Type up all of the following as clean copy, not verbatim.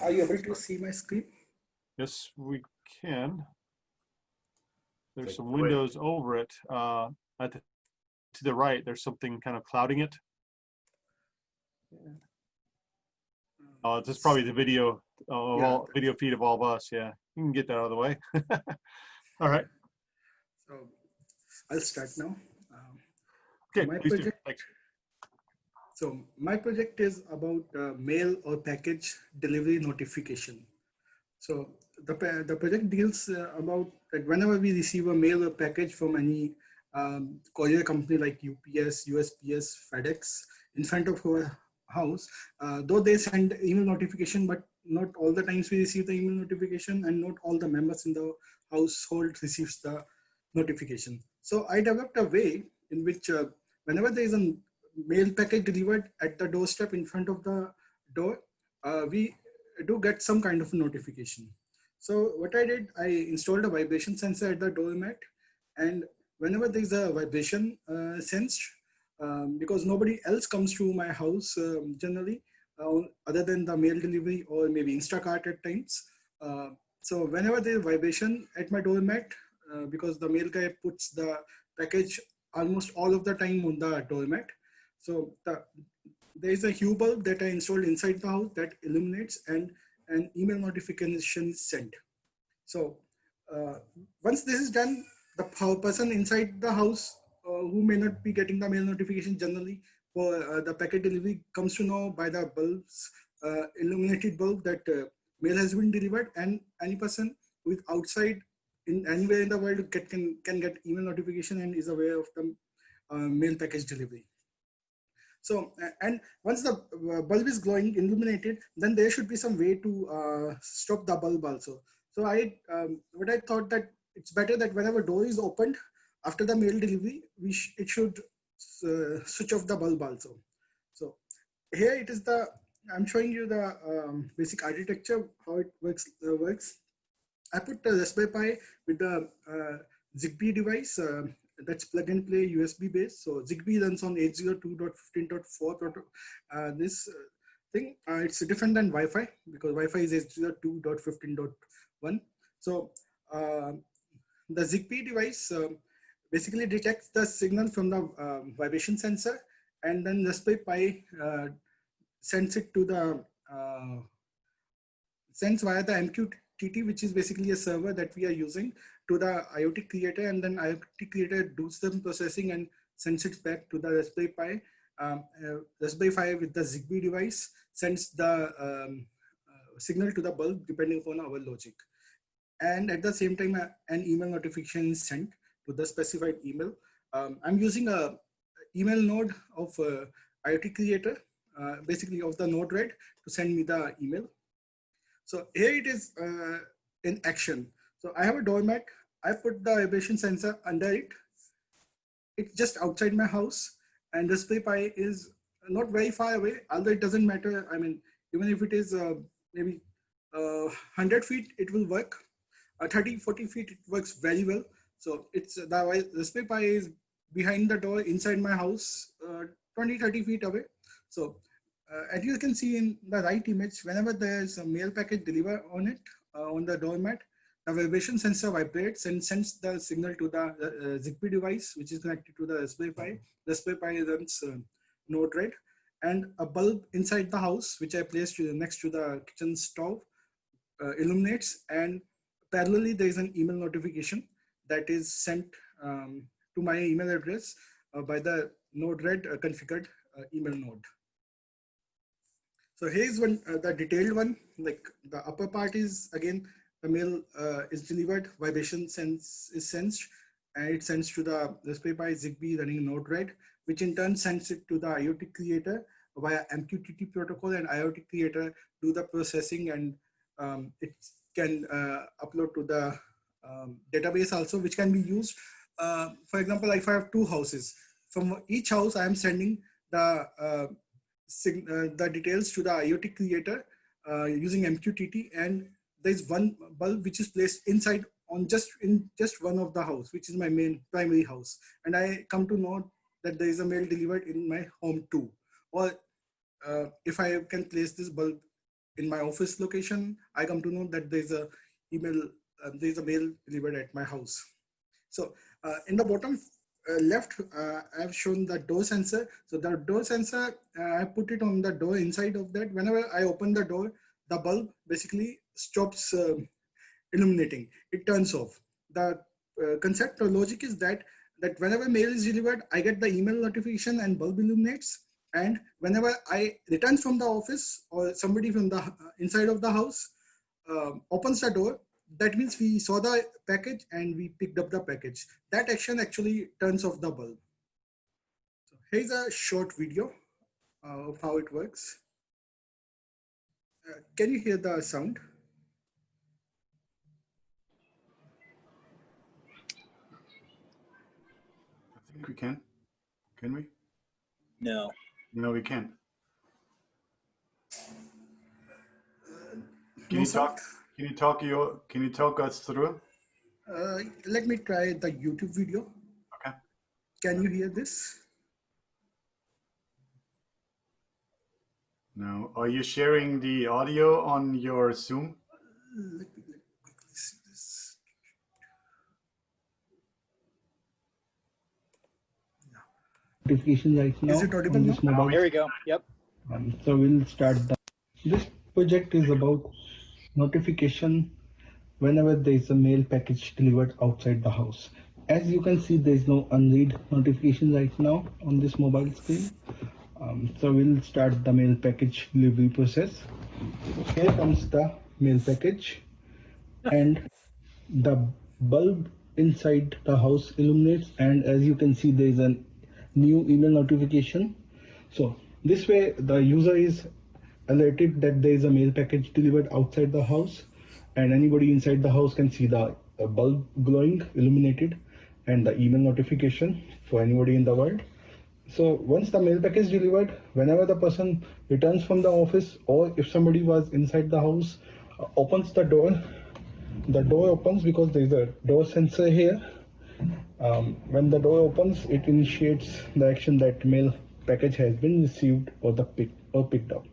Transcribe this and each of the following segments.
Are you able to see my screen? Yes, we can. There's some Go ahead. windows over it. At the, to the right, there's something kind of clouding it. This is probably the video, video feed of all of us. Yeah, you can get that out of the way. All right. So I'll start now. Okay, my please do. project, Thanks. So my project is about mail or package delivery notification. So the project deals about that whenever we receive a mail or package from any courier company like UPS, USPS, FedEx in front of our house, though they send email notification, but not all the times we receive the email notification, and not all the members in the household receives the notification. So I developed a way in which whenever there is a mail package delivered at the doorstep in front of the door, we do get some kind of notification. So what I did, I installed a vibration sensor at the doormat, and whenever there is a vibration sensed, because nobody else comes to my house generally, other than the mail delivery or maybe Instacart at times. So whenever there is vibration at my doormat, because the mail guy puts the package almost all of the time on the doormat. So there is a hue bulb that I installed inside the house that illuminates, and an email notification is sent. So once this is done, the person inside the house who may not be getting the mail notification generally for the packet delivery comes to know by the bulbs, illuminated bulb, that mail has been delivered, and any person who is outside in anywhere in the world can get email notification and is aware of the mail package delivery. So, and once the bulb is glowing, illuminated, then there should be some way to stop the bulb also. So what I thought, that it's better that whenever door is opened after the mail delivery, it should switch off the bulb also. So here it is I'm showing you the basic architecture, how it works. I put the Raspberry Pi with the Zigbee device. That's plug and play USB based. So Zigbee runs on 802.15.4. This thing, it's different than Wi-Fi, because Wi-Fi is 802.15.1. So the Zigbee device basically detects the signal from the vibration sensor, and then Raspberry Pi sends it to the sends via the MQTT, which is basically a server that we are using, to the IoT creator, and then IoT creator does some processing and sends it back to the Raspberry Pi. Raspberry Pi with the Zigbee device sends the signal to the bulb depending upon our logic. And at the same time, an email notification is sent to the specified email. I'm using a email node of IoT creator, basically of the Node-RED, to send me the email. So here it is in action. So I have a doormat. I put the vibration sensor under it. It's just outside my house, and Raspberry Pi is not very far away, although it doesn't matter. I mean, even if it is maybe 100 feet, it will work. 30, 40 feet, it works very well. So it's the Raspberry Pi is behind the door inside my house, 20, 30 feet away. So as you can see in the right image, whenever there's a mail packet delivered on it, on the doormat, the vibration sensor vibrates and sends the signal to the Zigbee device, which is connected to the Raspberry Pi. Raspberry Pi runs Node-RED, and a bulb inside the house, which I placed next to the kitchen stove, illuminates, and parallelly there is an email notification that is sent to my email address by the Node-RED configured email node. So here's one, the detailed one. Like the upper part is, again, the mail is delivered, vibration is sensed, and it sends to the Raspberry Pi Zigbee running Node-RED, which in turn sends it to the IoT creator via MQTT protocol, and IoT creator do the processing, and it can upload to the database also, which can be used. For example, if I have two houses, from each house I am sending the details to the IoT creator using MQTT, and there's one bulb which is placed inside on just one of the house, which is my main primary house, and I come to know that there is a mail delivered in my home too. Or if I can place this bulb in my office location, I come to know that there's a mail delivered at my house. So in the bottom left, I've shown the door sensor. So the door sensor, I put it on the door inside of that. Whenever I open the door, the bulb basically stops illuminating. It turns off. The concept or logic is that whenever mail is delivered, I get the email notification and bulb illuminates. And whenever I return from the office or somebody from the inside of the house opens the door, that means we saw the package and we picked up the package. That action actually turns off the bulb. So here's a short video of how it works. Can you hear the sound? I think we can. Can we? No. No, we can't. Can No you sound? talk? Can you talk us through? Let me try the YouTube video. Okay. Can you hear this? No. Are you sharing the audio on your Zoom? Let me quickly see this. Notification right now. Is it audible on now? this mobile. Here we go. Yep. So we'll start. This project is about notification whenever there is a mail package delivered outside the house. As you can see, there is no unread notification right now on this mobile screen. So we'll start the mail package delivery process. Here comes the mail package, and the bulb inside the house illuminates, and as you can see, there is a new email notification. So this way the user is alerted that there is a mail package delivered outside the house, and anybody inside the house can see the bulb glowing illuminated and the email notification for anybody in the world. So once the mail package is delivered, whenever the person returns from the office, or if somebody was inside the house, opens the door opens because there is a door sensor here. When the door opens, it initiates the action that mail package has been received or picked up.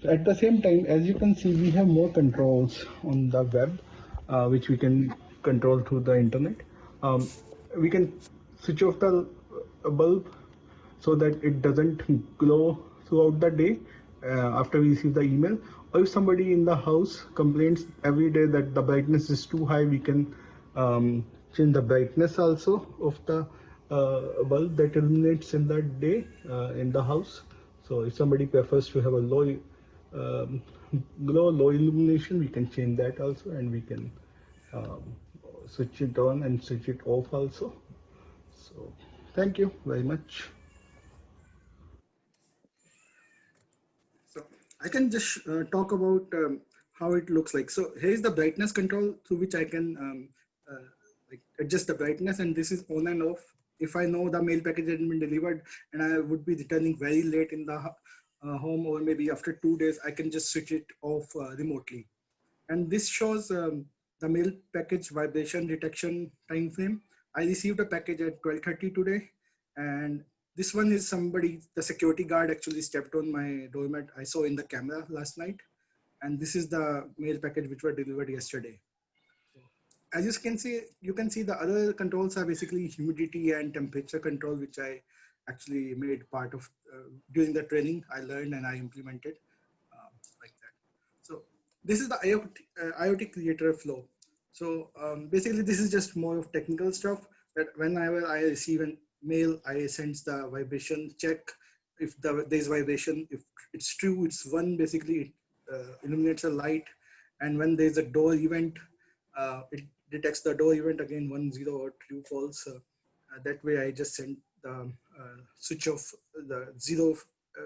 So at the same time, as you can see, we have more controls on the web, which we can control through the internet. We can switch off the bulb so that it doesn't glow throughout the day after we receive the email. Or if somebody in the house complains every day that the brightness is too high, we can change the brightness also of the bulb that illuminates in that day in the house. So if somebody prefers to have a low illumination, we can change that also, and we can switch it on and switch it off also. So thank you very much. So I can just talk about how it looks like. So here's the brightness control through which I can like adjust the brightness, and this is on and off. If I know the mail package had been delivered and I would be returning very late in the home, or maybe after 2 days, I can just switch it off remotely. And this shows the mail package vibration detection time frame. I received a package at 12:30 today, and this one is the security guard actually stepped on my doormat. I saw in the camera last night, and this is the mail package which were delivered yesterday. As you can see the other controls are basically humidity and temperature control, which I actually made part of during the training I learned and I implemented like that. So this is the IoT creator flow. So basically this is just more of technical stuff, that whenever I receive an mail, I send the vibration check. If there's vibration, if it's true, it's one, basically it illuminates a light. And when there's a door event, it detects the door event again, 1, 0 or true false. That way I just send the switch off the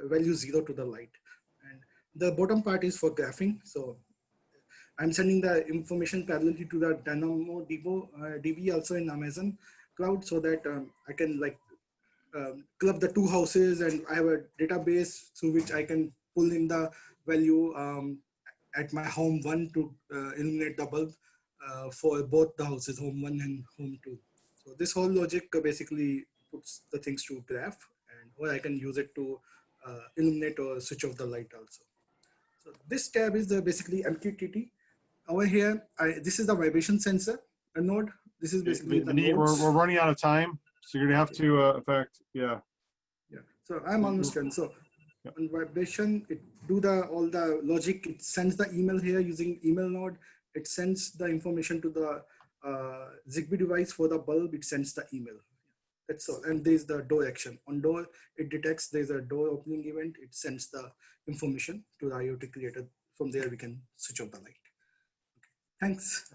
value 0 to the light. And the bottom part is for graphing. So I'm sending the information parallelly to the DynamoDB also in Amazon cloud, so that I can club the two houses, and I have a database through which I can pull in the value at my home 1 to illuminate the bulb for both the houses, home 1 and home 2. So this whole logic basically puts the things to graph, or I can use it to illuminate or switch off the light also. So this tab is basically MQTT. Over here, this is the vibration sensor, a node. This is basically the nodes. We're running out of time, so you're gonna have to yeah. Yeah. So I'm almost done. So on vibration, it do all the logic. It sends the email here using email node. It sends the information to the Zigbee device for the bulb. It sends the email. That's all. And there's the door action. On door, it detects there's a door opening event. It sends the information to the IoT creator. From there, we can switch off the light. Okay. Thanks.